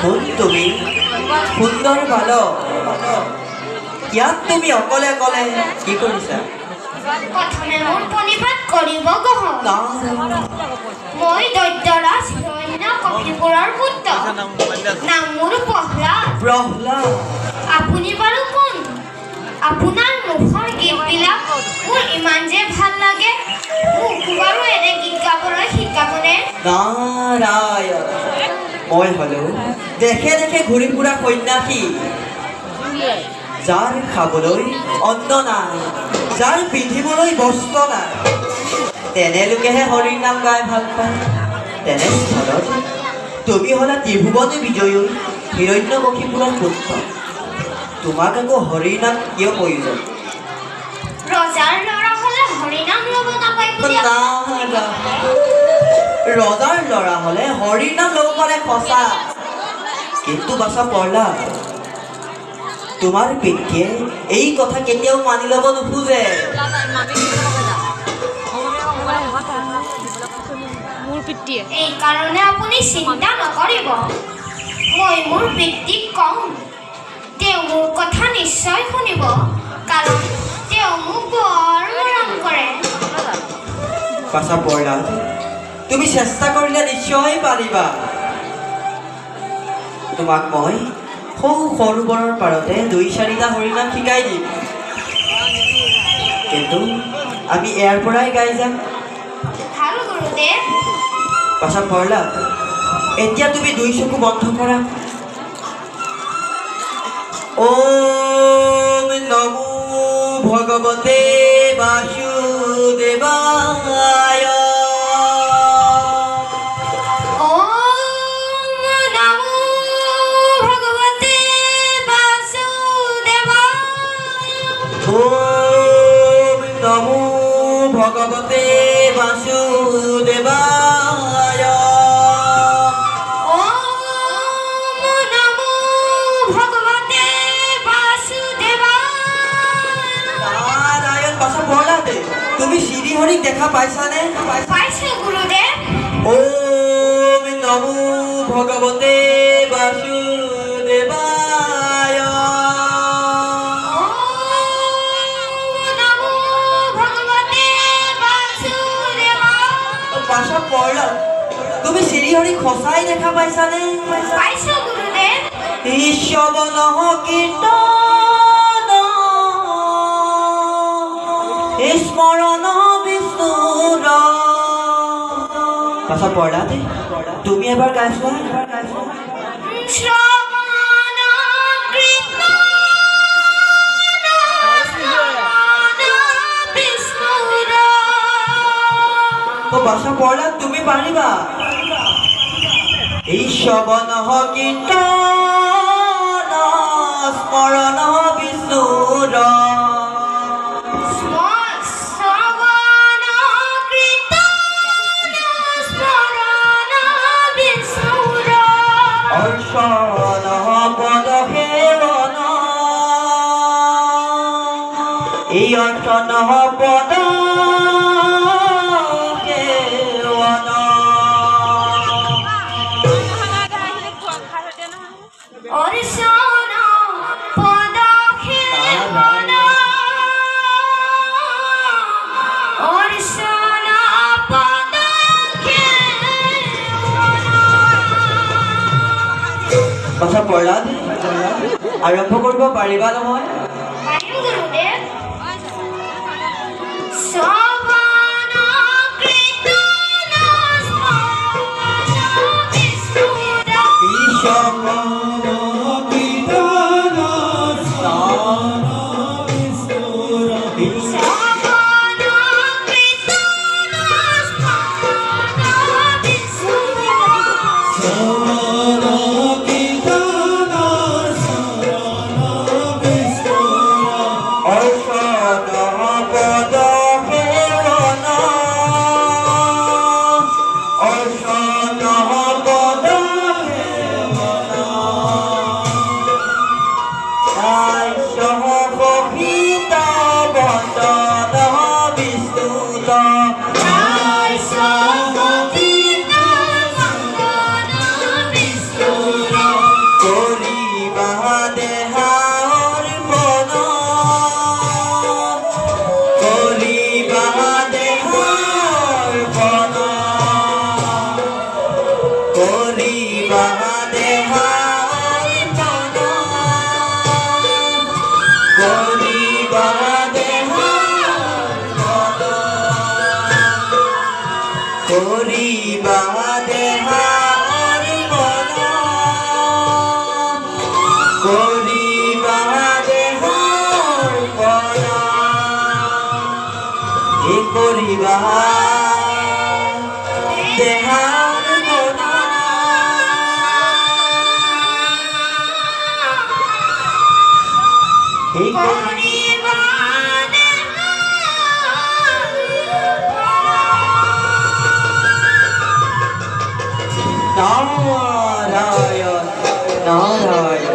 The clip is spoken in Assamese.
কোন তুমি সুন্দৰ বালক ইয়াত তুমি অকলে অকলে কি কৰিছা প্ৰথমে মোৰ প্ৰণিপাত কৰিব গহৰ মই দৈত্যৰাজ হিৰণ্য কপিপুৰৰ পুত্ৰ নাম মোৰ প্ৰহ্লাদ আপুনি বাৰু কোন আপোনাৰ মুখৰ গীতবিলাক মোৰ ইমান যে ভাল লাগে মোক বাৰু এনে গীত গাবলৈ শিকাবনে নাৰায়ণ মই হলো দেখে দেখে ঘূৰি ফুৰা সন্যাসী যাৰ খাবলৈ অন্ন নাই যাৰ পিন্ধিবলৈ বস্ত্ৰ নাই তেনে লোকেহে হৰিৰ নাম গাই ভাল পায় তেনে স্থলত তুমি হলা ত্ৰিভুৱনে বিজয়ী হিৰণ্যকশিপুৰৰ পুত্ৰ তোমাক আকৌ হৰিৰ নাম কিয় প্ৰয়োজন ৰজাৰ ল'ৰা হ'লে হৰি নাম ল'ব নাপায় বুলি ৰজাৰ ল'ৰা হ'লে হৰিৰ নাম ল'ব পাৰে সঁচা কিন্তু বাছা প্ৰহ্লাদ তোমাৰ পিতৃয়ে এই কথা কেতিয়াও মানি ল'ব নোখোজে এই কাৰণে আপুনি চিন্তা নকৰিব মই মোৰ পিতৃক কওঁ তেওঁ মোৰ কথা নিশ্চয় শুনিব কাৰণ তেওঁ মোক বৰ মৰম কৰে বাছা প্ৰহ্লাদ তুমি চেষ্টা কৰিলে নিশ্চয় পাৰিবা তোমাক মই সৰু সৰোবৰৰ পাৰতে ২-৪টা হৰিনাম শিকাই দিম কিন্তু আমি ইয়াৰ পৰাই গাই যাম ভাল গুৰুদেৱ বাছা প্ৰহ্লাদ এতিয়া তুমি ২ চকু বন্ধ কৰা ওম নমো ভগৱতে বাসুদেৱায় ওম নমো ভগৱতে বাসুদেৱায় নাৰায়ণ বাছা প্ৰহ্লাদে তুমি শ্ৰী হৰিক দেখা পাইছানে পাইছো গুৰুদেৱ ওম নমো ভগৱতে বাসুদেৱায় বাছা প্ৰহ্লাদ তুমি শ্ৰী হৰিক সঁচাই দেখা পাইছানে পাইছো গুৰুদেৱ ঈশ্বৱন কীৰ্তন স্মৰণ বিষ্ণুৰ বাছা প্ৰহ্লাদ তুমি এবাৰ গাইছোৱা শ্ৰৱণ কীৰ্তন বিষ্ণুৰ বাছা প্ৰহ্লাদ তুমি পাৰিবা ঈশ্বৱন কীৰ্তন স্মৰণ বিষ্ণুৰ শ্ৰৱণ কীৰ্তন স্মৰণ বিষ্ণুৰ অৰ্চন পদ সেৱন এই অৰ্চন পদ অৰ্চন পদ সেৱন অৰ্চন পদ বাছা প্ৰহ্লাদ আৰম্ভ কৰিব পাৰিবা নহয় পাৰিম গুৰুদেৱ শ্ৰৱণ কীৰ্তন স্মৰণ বিষ্ণুৰ কৰিবা দেহাৰ পনা কৰিবা দেহাৰ পনা এই কৰিবা দেহাৰ পনা এই কৰিবা নাৰায়ণ নাৰায়ণ